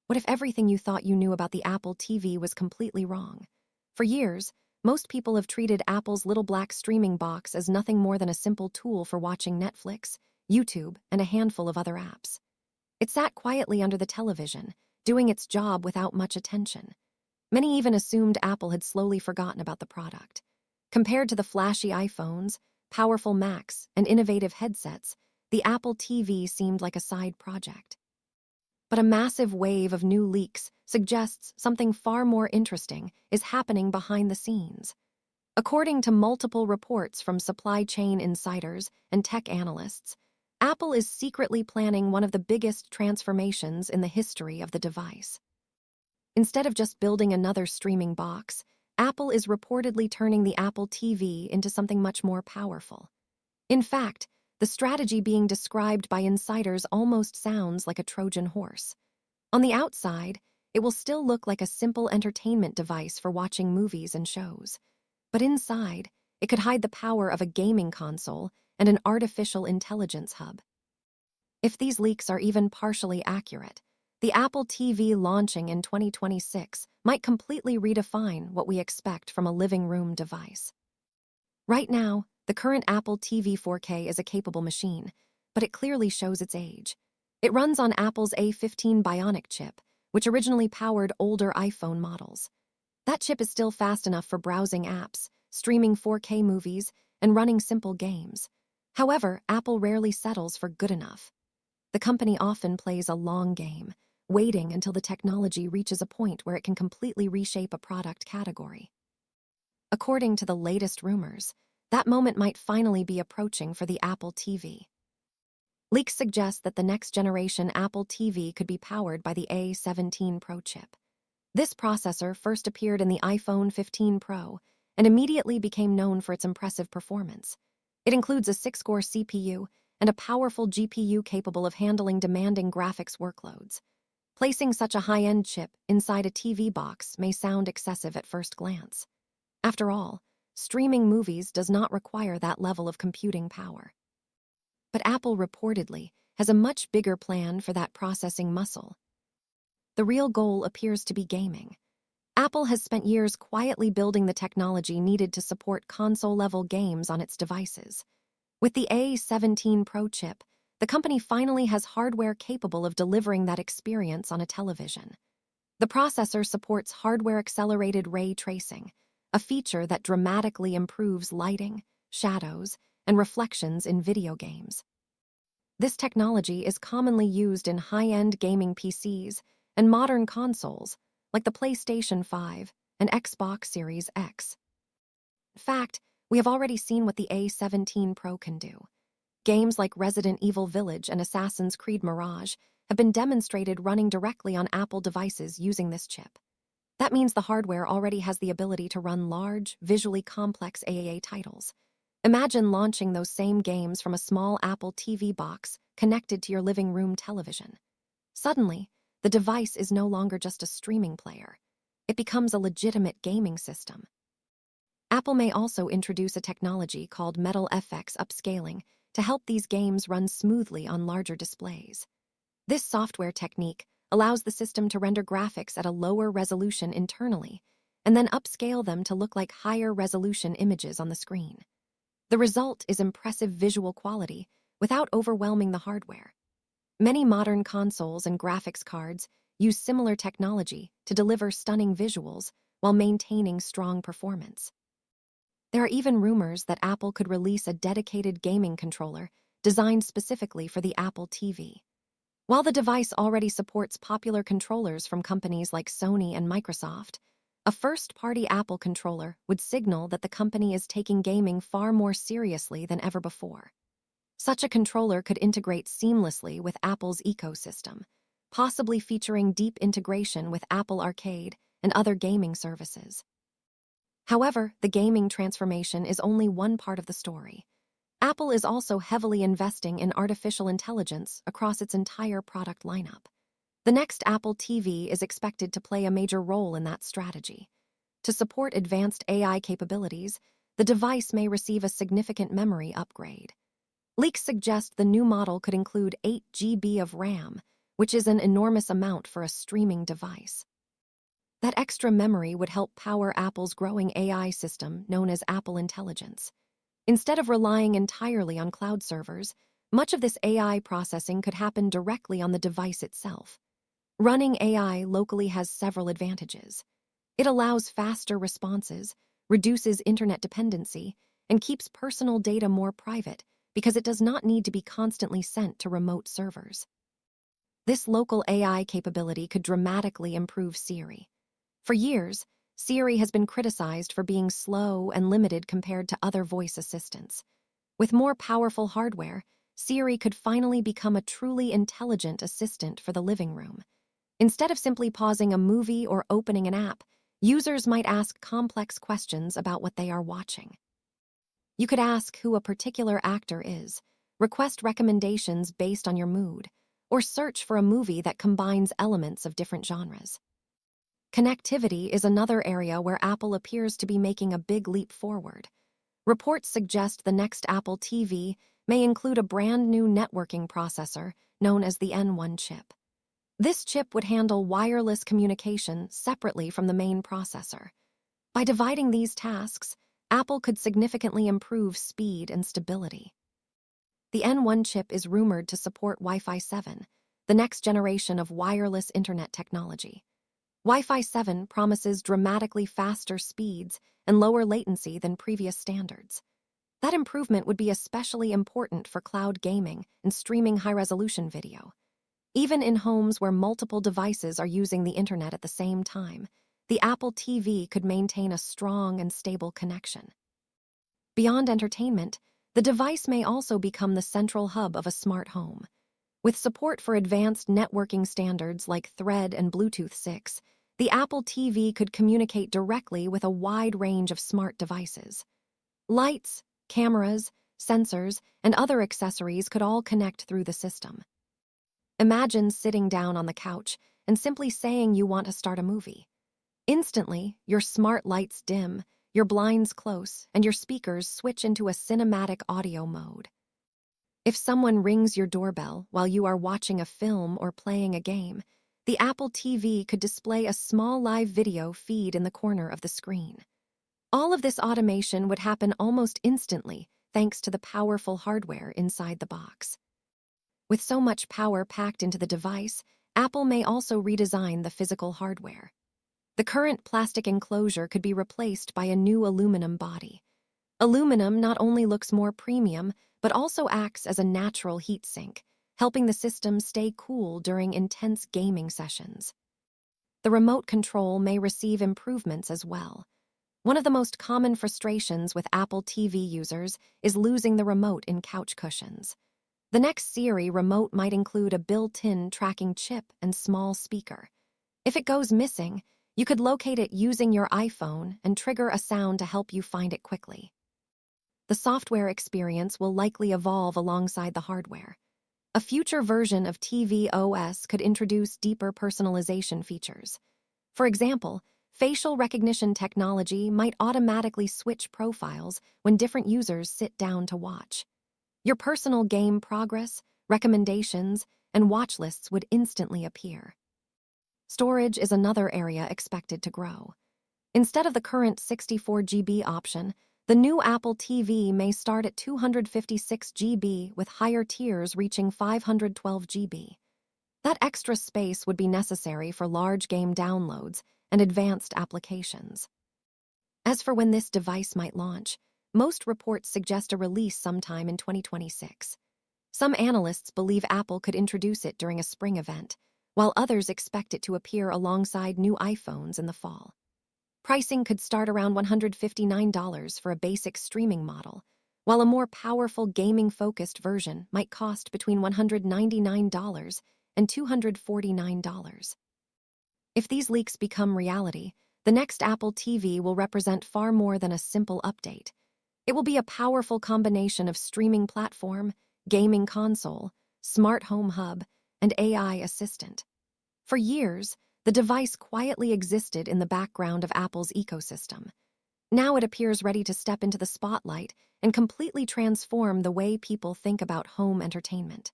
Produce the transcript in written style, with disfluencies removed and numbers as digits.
What if everything you thought you knew about the Apple TV was completely wrong? For years, most people have treated Apple's little black streaming box as nothing more than a simple tool for watching Netflix, YouTube, and a handful of other apps. It sat quietly under the television, doing its job without much attention. Many even assumed Apple had slowly forgotten about the product. Compared to the flashy iPhones, powerful Macs, and innovative headsets, the Apple TV seemed like a side project. But a massive wave of new leaks suggests something far more interesting is happening behind the scenes. According to multiple reports from supply chain insiders and tech analysts, Apple is secretly planning one of the biggest transformations in the history of the device. Instead of just building another streaming box, Apple is reportedly turning the Apple TV into something much more powerful. In fact, the strategy being described by insiders almost sounds like a Trojan horse. On the outside, it will still look like a simple entertainment device for watching movies and shows. But inside, it could hide the power of a gaming console and an artificial intelligence hub. If these leaks are even partially accurate, the Apple TV launching in 2026 might completely redefine what we expect from a living room device. Right now, the current Apple TV 4K is a capable machine, but it clearly shows its age. It runs on Apple's A15 Bionic chip, which originally powered older iPhone models. That chip is still fast enough for browsing apps, streaming 4K movies, and running simple games. However, Apple rarely settles for good enough. The company often plays a long game, waiting until the technology reaches a point where it can completely reshape a product category. According to the latest rumors, that moment might finally be approaching for the Apple TV. Leaks suggest that the next generation Apple TV could be powered by the A17 Pro chip. This processor first appeared in the iPhone 15 Pro and immediately became known for its impressive performance. It includes a 6-core CPU and a powerful GPU capable of handling demanding graphics workloads. Placing such a high-end chip inside a TV box may sound excessive at first glance. After all, streaming movies does not require that level of computing power. But Apple reportedly has a much bigger plan for that processing muscle. The real goal appears to be gaming. Apple has spent years quietly building the technology needed to support console-level games on its devices. With the A17 Pro chip, the company finally has hardware capable of delivering that experience on a television. The processor supports hardware-accelerated ray tracing, a feature that dramatically improves lighting, shadows, and reflections in video games. This technology is commonly used in high-end gaming PCs and modern consoles like the PlayStation 5 and Xbox Series X. In fact, we have already seen what the A17 Pro can do. Games like Resident Evil Village and Assassin's Creed Mirage have been demonstrated running directly on Apple devices using this chip. That means the hardware already has the ability to run large, visually complex AAA titles. Imagine launching those same games from a small Apple TV box connected to your living room television. Suddenly, the device is no longer just a streaming player. It becomes a legitimate gaming system. Apple may also introduce a technology called Metal FX upscaling to help these games run smoothly on larger displays. This software technique allows the system to render graphics at a lower resolution internally, and then upscale them to look like higher resolution images on the screen. The result is impressive visual quality without overwhelming the hardware. Many modern consoles and graphics cards use similar technology to deliver stunning visuals while maintaining strong performance. There are even rumors that Apple could release a dedicated gaming controller designed specifically for the Apple TV. While the device already supports popular controllers from companies like Sony and Microsoft, a first-party Apple controller would signal that the company is taking gaming far more seriously than ever before. Such a controller could integrate seamlessly with Apple's ecosystem, possibly featuring deep integration with Apple Arcade and other gaming services. However, the gaming transformation is only one part of the story. Apple is also heavily investing in artificial intelligence across its entire product lineup. The next Apple TV is expected to play a major role in that strategy. To support advanced AI capabilities, the device may receive a significant memory upgrade. Leaks suggest the new model could include 8 GB of RAM, which is an enormous amount for a streaming device. That extra memory would help power Apple's growing AI system known as Apple Intelligence. Instead of relying entirely on cloud servers, much of this AI processing could happen directly on the device itself. Running AI locally has several advantages. It allows faster responses, reduces internet dependency, and keeps personal data more private because it does not need to be constantly sent to remote servers. This local AI capability could dramatically improve Siri. For years, Siri has been criticized for being slow and limited compared to other voice assistants. With more powerful hardware, Siri could finally become a truly intelligent assistant for the living room. Instead of simply pausing a movie or opening an app, users might ask complex questions about what they are watching. You could ask who a particular actor is, request recommendations based on your mood, or search for a movie that combines elements of different genres. Connectivity is another area where Apple appears to be making a big leap forward. Reports suggest the next Apple TV may include a brand new networking processor known as the N1 chip. This chip would handle wireless communication separately from the main processor. By dividing these tasks, Apple could significantly improve speed and stability. The N1 chip is rumored to support Wi-Fi 7, the next generation of wireless internet technology. Wi-Fi 7 promises dramatically faster speeds and lower latency than previous standards. That improvement would be especially important for cloud gaming and streaming high-resolution video. Even in homes where multiple devices are using the internet at the same time, the Apple TV could maintain a strong and stable connection. Beyond entertainment, the device may also become the central hub of a smart home. With support for advanced networking standards like Thread and Bluetooth 6, the Apple TV could communicate directly with a wide range of smart devices. Lights, cameras, sensors, and other accessories could all connect through the system. Imagine sitting down on the couch and simply saying you want to start a movie. Instantly, your smart lights dim, your blinds close, and your speakers switch into a cinematic audio mode. If someone rings your doorbell while you are watching a film or playing a game, the Apple TV could display a small live video feed in the corner of the screen. All of this automation would happen almost instantly thanks to the powerful hardware inside the box. With so much power packed into the device, Apple may also redesign the physical hardware. The current plastic enclosure could be replaced by a new aluminum body. Aluminum not only looks more premium, but also acts as a natural heat sink, helping the system stay cool during intense gaming sessions. The remote control may receive improvements as well. One of the most common frustrations with Apple TV users is losing the remote in couch cushions. The next Siri remote might include a built-in tracking chip and small speaker. If it goes missing, you could locate it using your iPhone and trigger a sound to help you find it quickly. The software experience will likely evolve alongside the hardware. A future version of TV OS could introduce deeper personalization features. For example, facial recognition technology might automatically switch profiles when different users sit down to watch. Your personal game progress, recommendations, and watch lists would instantly appear. Storage is another area expected to grow. Instead of the current 64 GB option, the new Apple TV may start at 256 GB with higher tiers reaching 512 GB. That extra space would be necessary for large game downloads and advanced applications. As for when this device might launch, most reports suggest a release sometime in 2026. Some analysts believe Apple could introduce it during a spring event, while others expect it to appear alongside new iPhones in the fall. Pricing could start around $159 for a basic streaming model, while a more powerful gaming-focused version might cost between $199 and $249. If these leaks become reality, the next Apple TV will represent far more than a simple update. It will be a powerful combination of streaming platform, gaming console, smart home hub, and AI assistant. For years, the device quietly existed in the background of Apple's ecosystem. Now it appears ready to step into the spotlight and completely transform the way people think about home entertainment.